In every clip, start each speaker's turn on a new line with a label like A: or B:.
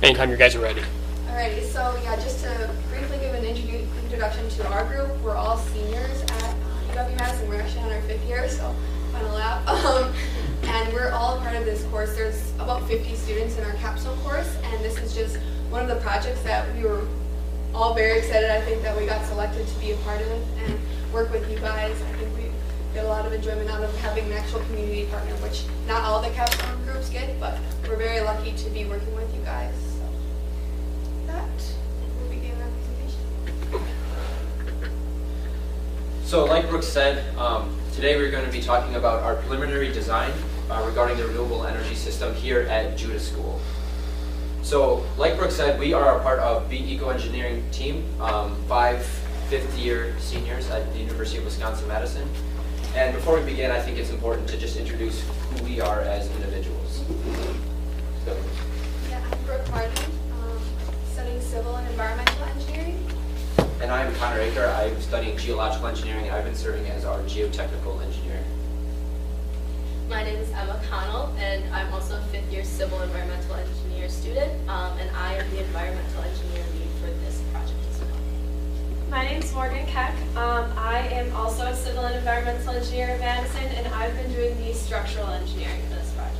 A: Anytime you guys are ready.
B: Alrighty, so yeah, just to briefly give an introduction to our group, we're all seniors at UW-Madison. We're actually on our 5th year, so final lap. And we're all part of this course. There's about 50 students in our capstone course, and this is just one of the projects that we were all very excited, I think, that we got selected to be a part of and work with you guys. I think we get a lot of enjoyment out of having an actual community partner, which not all the capstone groups get, but we're very lucky to be working with you guys. So that will begin our presentation.
C: So like Brooke said, today we're going to be talking about our preliminary design regarding the renewable energy system here at Juda School. So like Brooke said, we are a part of the Eco Engineering team, 5 fifth-year seniors at the University of Wisconsin-Madison. And before we begin, I think it's important to just introduce who we are as individuals. So.
B: Yeah, I'm Brooke Martin, studying civil and environmental engineering.
C: And I'm Connor Aker. I'm studying geological engineering, and I've been serving as our geotechnical engineer.
D: My name is Emma Connell, and I'm also a 5th-year civil environmental engineer student, and I am the environmental engineer lead for this project as well.
E: My name is Morgan Keck. I am also a civil and environmental engineer at Madison, and I've been doing the structural engineering for this project.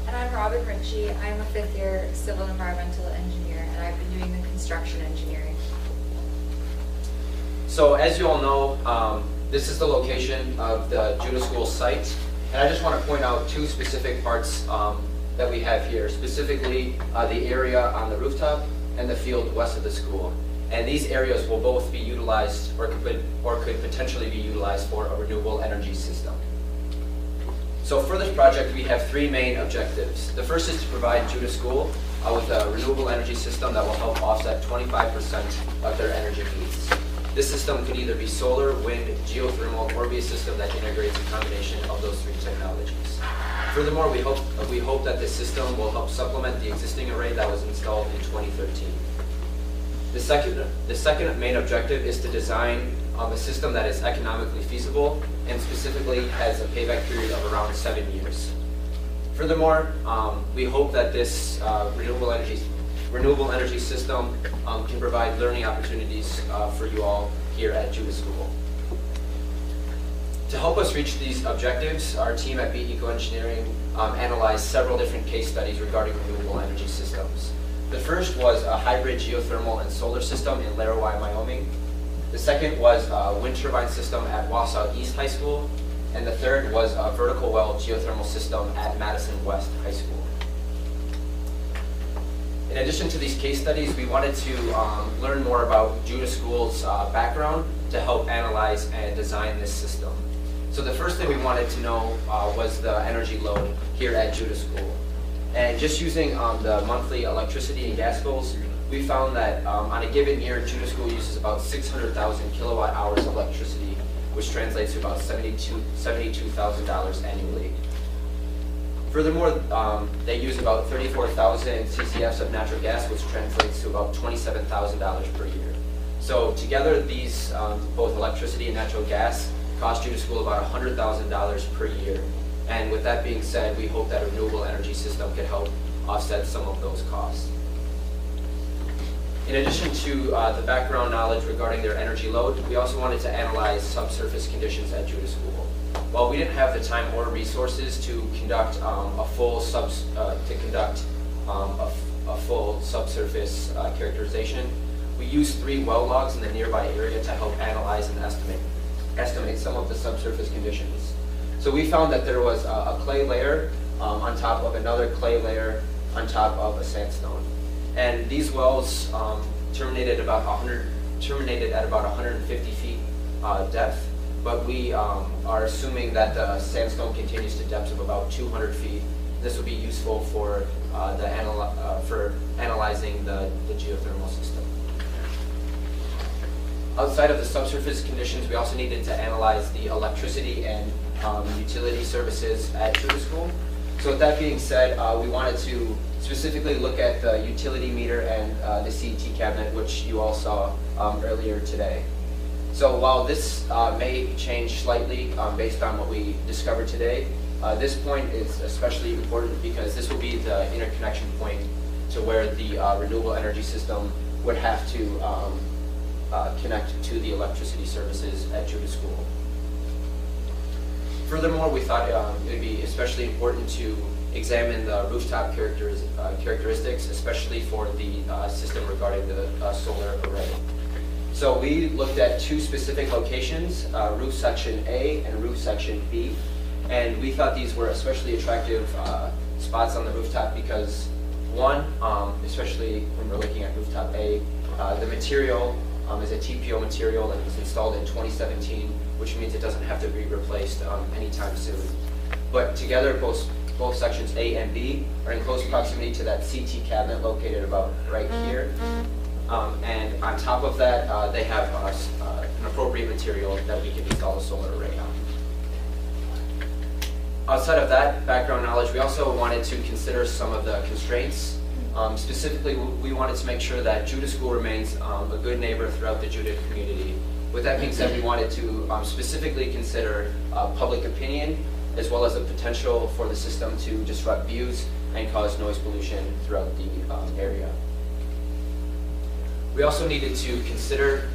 F: And I'm Robin Ritchie. I'm a 5th-year civil and environmental engineer, and I've been doing the construction engineering.
C: So as you all know, this is the location of the Juda School site. And I just want to point out 2 specific parts that we have here, specifically the area on the rooftop and the field west of the school. And these areas will both be utilized or could potentially be utilized for a renewable energy system. So for this project, we have 3 main objectives. The first is to provide Juda School with a renewable energy system that will help offset 25% of their energy needs. This system could either be solar, wind, geothermal, or be a system that integrates a combination of those 3 technologies. Furthermore, we hope that this system will help supplement the existing array that was installed in 2013. The second main objective is to design a system that is economically feasible and specifically has a payback period of around 7 years. Furthermore, we hope that this renewable energy system can provide learning opportunities for you all here at Juda School. To help us reach these objectives, our team at BE Eco Engineering analyzed several different case studies regarding renewable energy systems. The first was a hybrid geothermal and solar system in Larawai, Wyoming. The second was a wind turbine system at Wausau East High School. And the third was a vertical well geothermal system at Madison West High School. In addition to these case studies, we wanted to learn more about Juda School's background to help analyze and design this system. So the first thing we wanted to know was the energy load here at Juda School. And just using the monthly electricity and gas bills, we found that on a given year, Juda School uses about 600,000 kilowatt hours of electricity, which translates to about $72,000 annually. Furthermore, they use about 34,000 CCFs of natural gas, which translates to about $27,000 per year. So together, these, both electricity and natural gas, cost Juda School about $100,000 per year. And with that being said, we hope that a renewable energy system could help offset some of those costs. In addition to the background knowledge regarding their energy load, we also wanted to analyze subsurface conditions at Juda School. While we didn't have the time or resources to conduct a full subsurface characterization, we used 3 well logs in the nearby area to help analyze and estimate some of the subsurface conditions. So we found that there was a clay layer on top of another clay layer on top of a sandstone. And these wells terminated at about 150 feet depth, but we are assuming that the sandstone continues to depths of about 200 feet. This will be useful for analyzing the geothermal system. Outside of the subsurface conditions, we also needed to analyze the electricity and utility services at Juda School. So with that being said, we wanted to specifically look at the utility meter and the CET cabinet, which you all saw earlier today. So while this may change slightly based on what we discovered today, this point is especially important because this will be the interconnection point to where the renewable energy system would have to connect to the electricity services at Juda School. Furthermore, we thought it would be especially important to examine the rooftop characteristics, especially for the system regarding the solar array. So we looked at two specific locations, roof section A and roof section B, and we thought these were especially attractive spots on the rooftop because one, especially when we're looking at rooftop A, the material is a TPO material and was installed in 2017, which means it doesn't have to be replaced anytime soon. But together, both sections A and B are in close proximity to that CT cabinet located about right here. And on top of that, they have an appropriate material that we can install a solar array on. Outside of that background knowledge, we also wanted to consider some of the constraints. Specifically, we wanted to make sure that Juda School remains a good neighbor throughout the Juda community. With that being said, we wanted to specifically consider public opinion, as well as the potential for the system to disrupt views and cause noise pollution throughout the area. We also needed to consider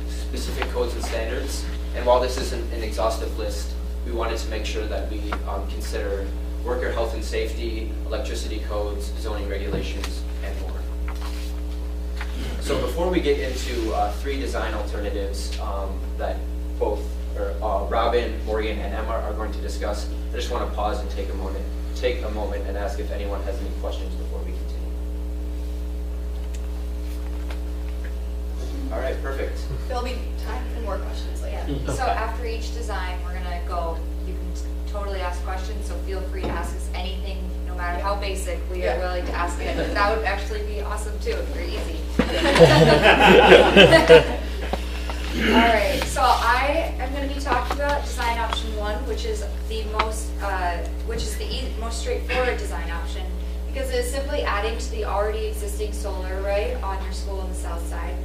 C: specific codes and standards, and while this isn't an exhaustive list, we wanted to make sure that we consider worker health and safety, electricity codes, zoning regulations, and more. So before we get into three design alternatives that both Robin, Morgan, and Emma are going to discuss, I just want to pause and take a moment and ask if anyone has any questions before we continue. All right, perfect.
B: There'll be time for more questions later.
F: Yeah. So after each design, we're gonna go, you can totally ask questions, so feel free to ask us anything, no matter how basic, we are willing to ask it. That would actually be awesome too, if you're easy. All right, so I am gonna be talking about design option 1, which is the most straightforward design option, because it is simply adding to the already existing solar array on your school on the south side.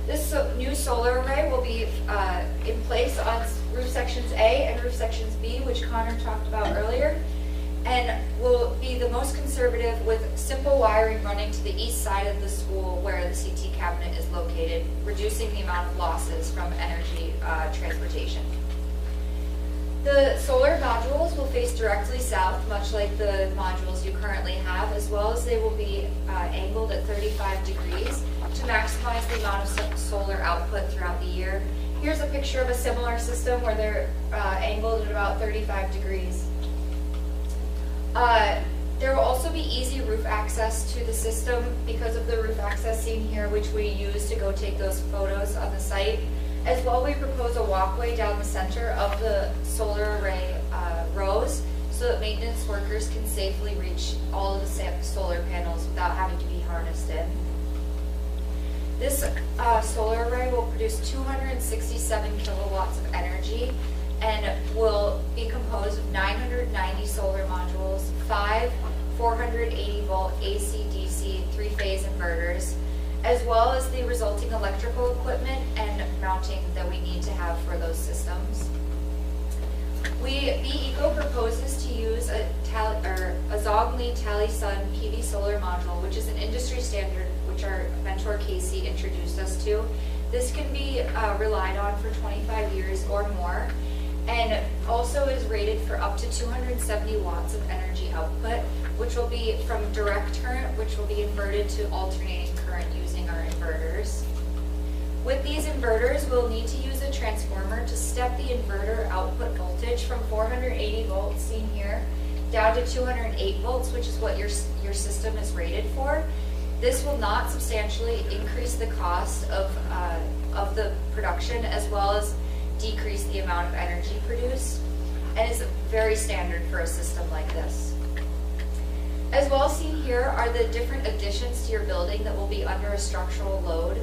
F: This new solar array will be in place on roof sections A and roof sections B, which Connor talked about earlier, and will be the most conservative with simple wiring running to the east side of the school where the CT cabinet is located, reducing the amount of losses from energy transportation. The solar modules will face directly south, much like the modules you currently have, as well as they will be angled at 35 degrees to maximize the amount of solar output throughout the year. Here's a picture of a similar system where they're angled at about 35 degrees. There will also be easy roof access to the system because of the roof access seen here, which we use to go take those photos on the site. As well, we propose a walkway down the center of the solar array rows so that maintenance workers can safely reach all of the solar panels without having to be harnessed in. This solar array will produce 267 kilowatts of energy and will be composed of 990 solar modules, 5 480-volt AC/DC 3-phase inverters, as well as the resulting electrical equipment and mounting that we need to have for those systems. BECO proposes to use a Zogli Tally-Sun PV solar module, which is an industry standard which our mentor Casey introduced us to. This can be relied on for 25 years or more, and also is rated for up to 270 watts of energy output, which will be from direct current, which will be inverted to alternating current using our inverters. With these inverters, we'll need to use a transformer to step the inverter output voltage from 480 volts, seen here, down to 208 volts, which is what your system is rated for. This will not substantially increase the cost of the production, as well as decrease the amount of energy produced, and is very standard for a system like this. As well seen here are the different additions to your building that will be under a structural load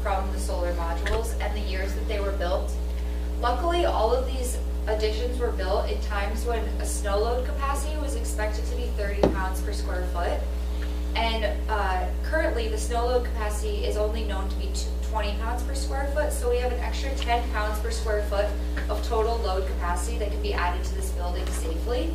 F: from the solar modules and the years that they were built. Luckily, all of these additions were built in times when a snow load capacity was expected to be 30 pounds per square foot. And currently, the snow load capacity is only known to be 20 pounds per square foot, so we have an extra 10 pounds per square foot of total load capacity that can be added to this building safely.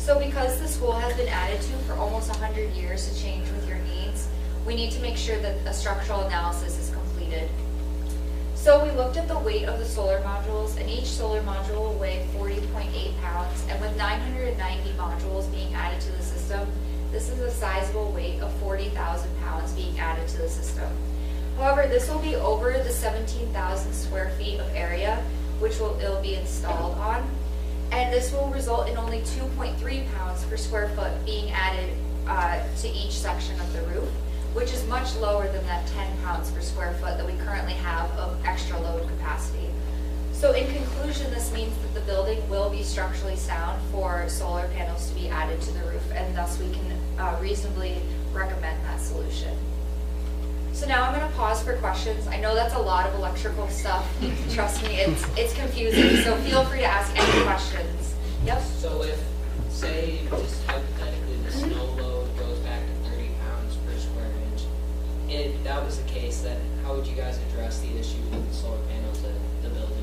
F: So because the school has been added to for almost 100 years to change with your needs, we need to make sure that a structural analysis is completed. So we looked at the weight of the solar modules, and each solar module will weigh 40.8 pounds, and with 990 modules being added to the system, this is a sizable weight of 40,000 pounds being added to the system. However, this will be over the 17,000 square feet of area which it'll be installed on, and this will result in only 2.3 pounds per square foot being added to each section of the roof, which is much lower than that 10 pounds per square foot that we currently have of extra load capacity. So in conclusion, this means that the building will be structurally sound for solar panels to be added to the roof, and thus we can reasonably recommend that solution. So now I'm going to pause for questions. I know that's a lot of electrical stuff. Trust me, it's confusing, so feel free to ask any questions. Yep.
A: So if, say, just hypothetically, the snow load goes back to 30 pounds per square inch, if that was the case, then how would you guys address the issue with the solar panels at the building?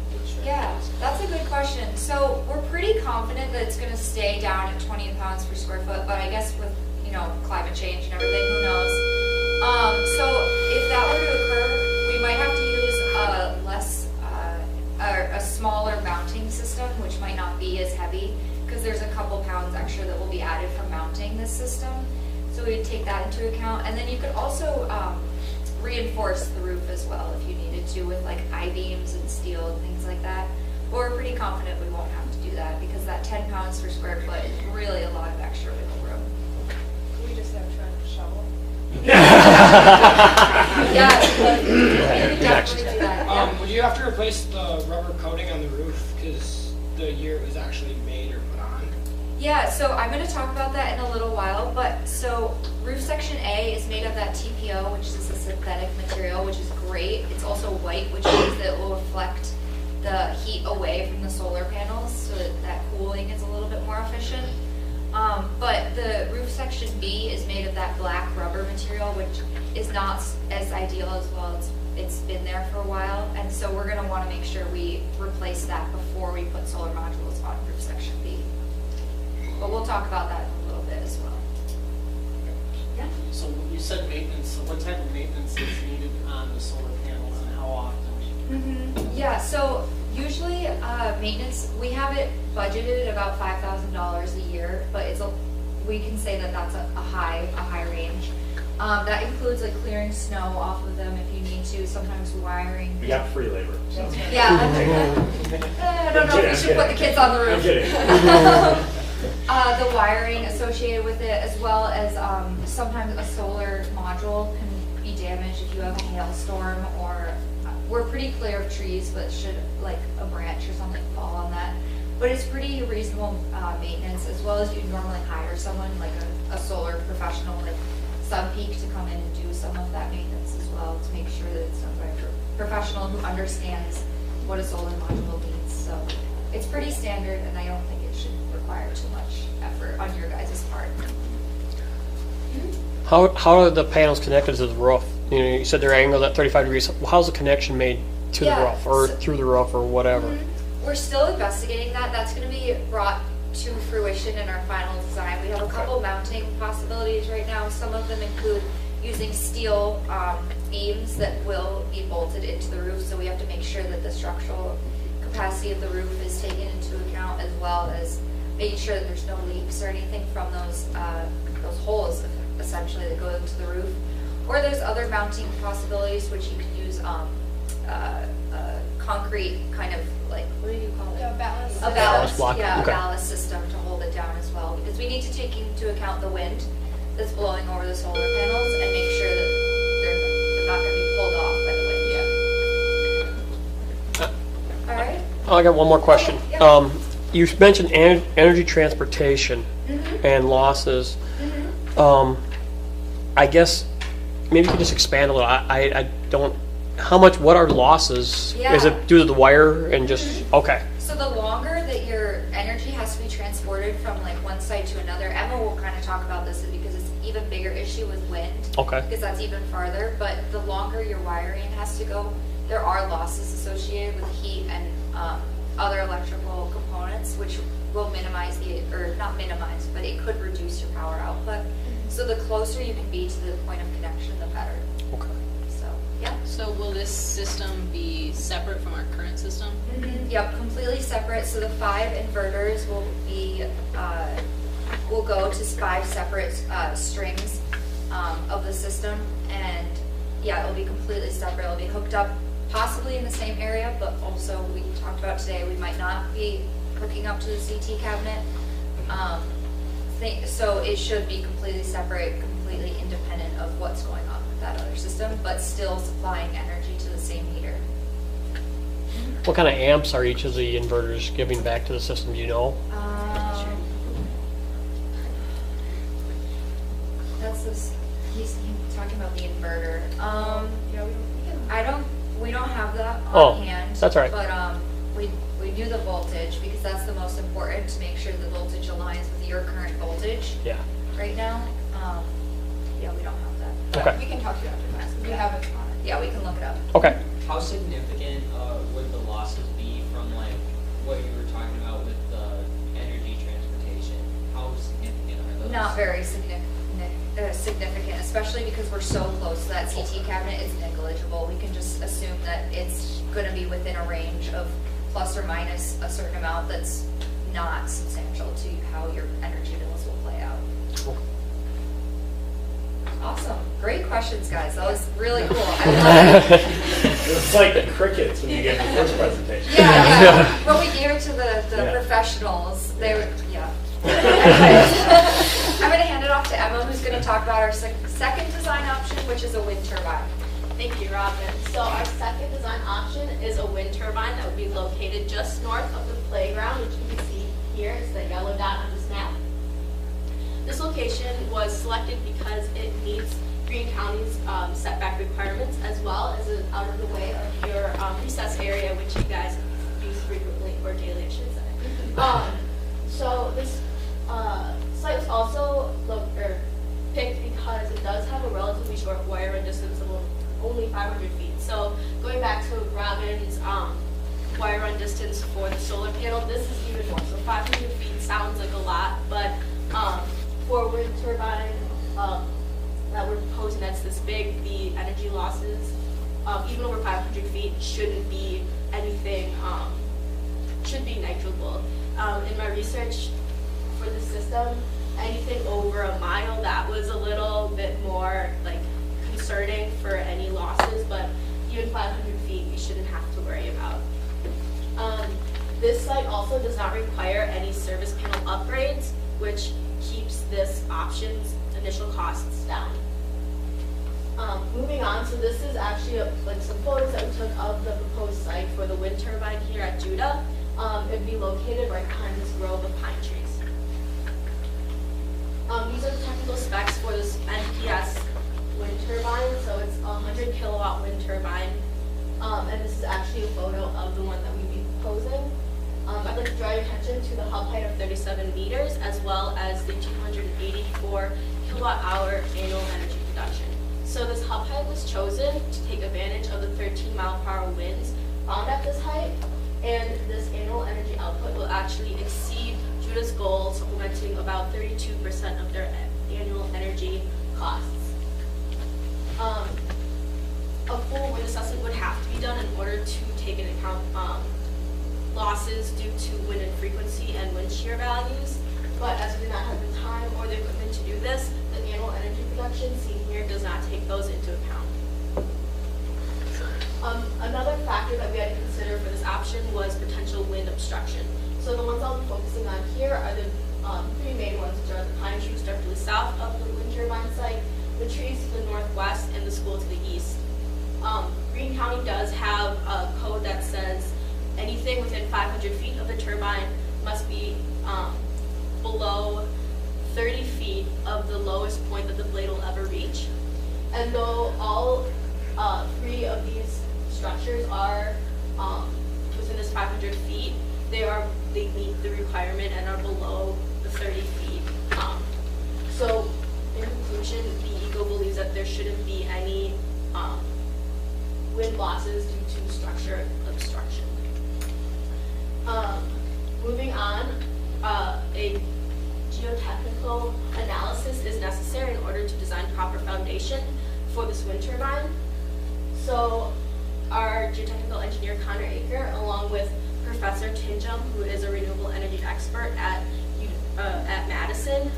F: Yeah, that's a good question. So we're pretty confident that it's going to stay down at 20 pounds per square foot, but I guess with, climate change and everything, who knows? So if that were to occur, we might have to use a smaller mounting system, which might not be as heavy, because there's a couple pounds extra that will be added from mounting this system. So we would take that into account. And then you could also reinforce the roof as well if you needed to, with like I-beams and steel and things like that. But we're pretty confident we won't have to do that, because that 10 pounds per square foot is really a lot of extra wiggle room.
E: Can we just have trying to shovel?
F: Yeah, we can definitely do that. Yeah.
G: Would you have to replace the rubber coating on the roof because the year it was actually made or put on?
F: Yeah, so I'm going to talk about that in a little while, but so roof section A is made of that TPO, which is a synthetic material, which is great. It's also white, which means that it will reflect the heat away from the solar panels, so that cooling is a little bit more efficient. But the roof section B is made of that black rubber material, which is not as ideal as well. It's been there for a while, and so we're going to want to make sure we replace that before we put solar modules on roof section B. But we'll talk about that in a little bit as well. Yeah.
H: So you said maintenance. So what type of maintenance is needed on the solar panels, and how often?
F: Yeah, so usually maintenance, we have it budgeted about $5,000 a year, but we can say that that's a high range. That includes like clearing snow off of them if you need to, sometimes wiring.
I: We got free labor. So.
F: Yeah. I don't know if we should put the kids on the roof.
I: I'm kidding.
F: The wiring associated with it, as well as sometimes a solar module can be damaged if you have a hailstorm, or we're pretty clear of trees, but should like a branch or something fall on that. But it's pretty reasonable maintenance, as well as you normally hire someone like a solar professional like Sunpeak to come in and do some of that maintenance as well, to make sure that it's done by a professional who understands what a solar module means. So it's pretty standard, and I don't think it should require too much effort on your guys' part.
J: How are the panels connected to the roof? You said they're angled at 35 degrees. How's the connection made to the roof, or through the roof, or whatever?
F: We're still investigating that. That's going to be brought to fruition in our final design. We have a couple mounting possibilities right now. Some of them include using steel beams that will be bolted into the roof, so we have to make sure that the structural capacity of the roof is taken into account, as well as making sure that there's no leaks or anything from those holes essentially that go into the roof. Or there's other mounting possibilities, which you could use concrete kind of like, what do you call it?
E: A ballast.
F: A ballast,
J: block.
F: yeah,
J: Okay.
F: a ballast system to hold it down as well, because we need to take into account the wind that's blowing over the solar panels and make sure that they're not going to be pulled off by the wind. All right.
J: I got one more question.
F: Okay, yeah.
J: You mentioned energy transportation and losses. I guess maybe you could just expand a little. I don't. How much? What are losses?
F: Yeah.
J: Is it due to the wire and just okay?
F: So the longer that your energy has to be transported from like one site to another, Emma will kind of talk about this because it's an even bigger issue with wind.
J: Okay.
F: Because that's even farther. But the longer your wiring has to go, there are losses associated with heat and other electrical components, which will minimize or not minimize, but it could reduce your power output. So the closer you can be to the point of connection, the better.
J: Okay.
F: So, yeah.
I: So will this system be separate from our current system?
F: Yep, completely separate. So the 5 inverters will be, will go to 5 separate strings of the system. And yeah, it'll be completely separate. It'll be hooked up possibly in the same area, but also we talked about today, we might not be hooking up to the CT cabinet. So it should be completely separate, completely independent of what's going on with that other system, but still supplying energy to the same meter.
J: What kind of amps are each of the inverters giving back to the system? Do you know?
F: That's this. He's talking about the inverter. We don't have that on hand.
J: That's all right.
F: But we do the voltage because that's the most important to make sure the voltage aligns with your current voltage.
J: Yeah.
F: Right now, yeah, we don't have that.
J: Okay.
B: We can talk to you after class. We have it on it.
F: Yeah, we can look it up.
J: Okay.
A: How significant would the losses be from like what you were talking about with the energy transportation? How significant are those?
F: Not very significant, especially because we're so close to that CT cabinet. It's negligible. We can just assume that it's going to be within a range of plus or minus a certain amount that's not substantial to how your energy bills will play out. Awesome. Great questions, guys. That was really cool. I love it.
K: It's like the crickets when you get the first presentation.
F: Yeah. When we gave it to the
K: Yeah.
F: professionals, they were, yeah. I'm going to hand it off to Emma, who's going to talk about our second design option, which is a wind turbine.
D: Thank you, Robin. So our second design option is a wind turbine that would be located just north of the playground, which you can see here. It's the yellow dot on this map. This location was selected because it meets Greene County's setback requirements, as well as is out of the way of your recess area, which you guys use frequently, or daily, I should say. So this site was also picked because it does have a relatively short wire run distance of only 500 feet. So going back to Robin's wire run distance for the solar panel, this is even more. So 500 feet sounds like a lot, but for a wind turbine that we're proposing that's this big, the energy losses, even over 500 feet, shouldn't be anything, should be negligible. In my research for the system, anything over a mile, that was a little bit more like concerning for any losses, but even 500 feet, you shouldn't have to worry about. This site also does not require any service panel upgrades, which keeps this option's initial costs down. Moving on, so this is actually like some photos that we took of the proposed site for the wind turbine here at Juda. It'd be located right behind this grove of pine trees. These are the technical specs for this NPS wind turbine. So it's a 100 kilowatt wind turbine, and this is actually a photo of the one that we'd be proposing. I'd like to draw your attention to the hub height of 37 meters, as well as the 284 kilowatt hour annual energy production. So this hub height was chosen to take advantage of the 13-mile-per-hour winds found at this height, and this annual energy output will actually exceed Juda's goal, supplementing about 32% of their annual energy costs. A full wind assessment would have to be done in order to take into account losses due to wind and frequency and wind shear values, but as we do not have the time or the equipment to do this, the annual energy production seen here does not take those into account. Another factor that we had to consider for this option was potential wind obstruction. So the ones I'll be focusing on here are the three main ones, which are the pine trees directly south of the wind turbine site, the trees to the northwest, and the school to the east. Greene County does have a code that says anything within 500 feet of the turbine must be below 30 feet of the lowest point that the blade will ever reach. And though all three of these structures are within this 500 feet, they meet the requirement and are below the 30 feet. So in conclusion, the EGO believes that there shouldn't be any wind losses due to structure obstruction. Moving on, a geotechnical analysis is necessary in order to design proper foundation for this wind turbine. So our geotechnical engineer Connor Aker, along with Professor Tinjum, who is a renewable energy expert at Madison,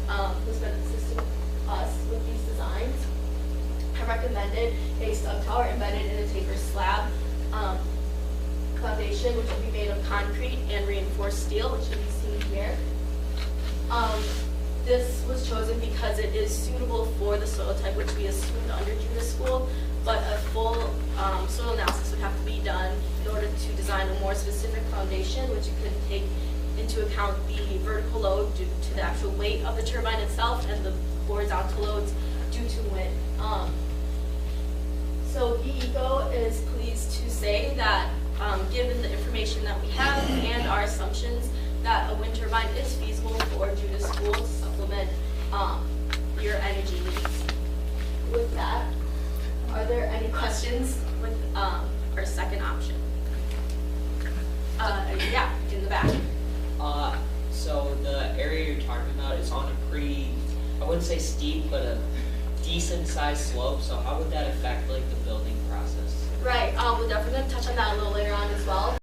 D: who's been assisting us with these designs, have recommended a sub tower embedded in a taper slab foundation, which will be made of concrete and reinforced steel, which can be seen here. This was chosen because it is suitable for the soil type which we assumed under Juda School, but a full soil analysis would have to be done in order to design a more specific foundation, which could take into account the vertical load due to the actual weight of the turbine itself and the horizontal loads due to wind. So EECO is pleased to say that given the information that we have and our assumptions, that a wind turbine is feasible for Juda School to supplement your energy needs. With that, are there any questions with our second option? Yeah, in the back.
A: So the area you're talking about is on a pretty, I wouldn't say steep, but a decent sized slope. So how would that affect like the building process?
D: Right, we're definitely going to touch on that a little later on as well.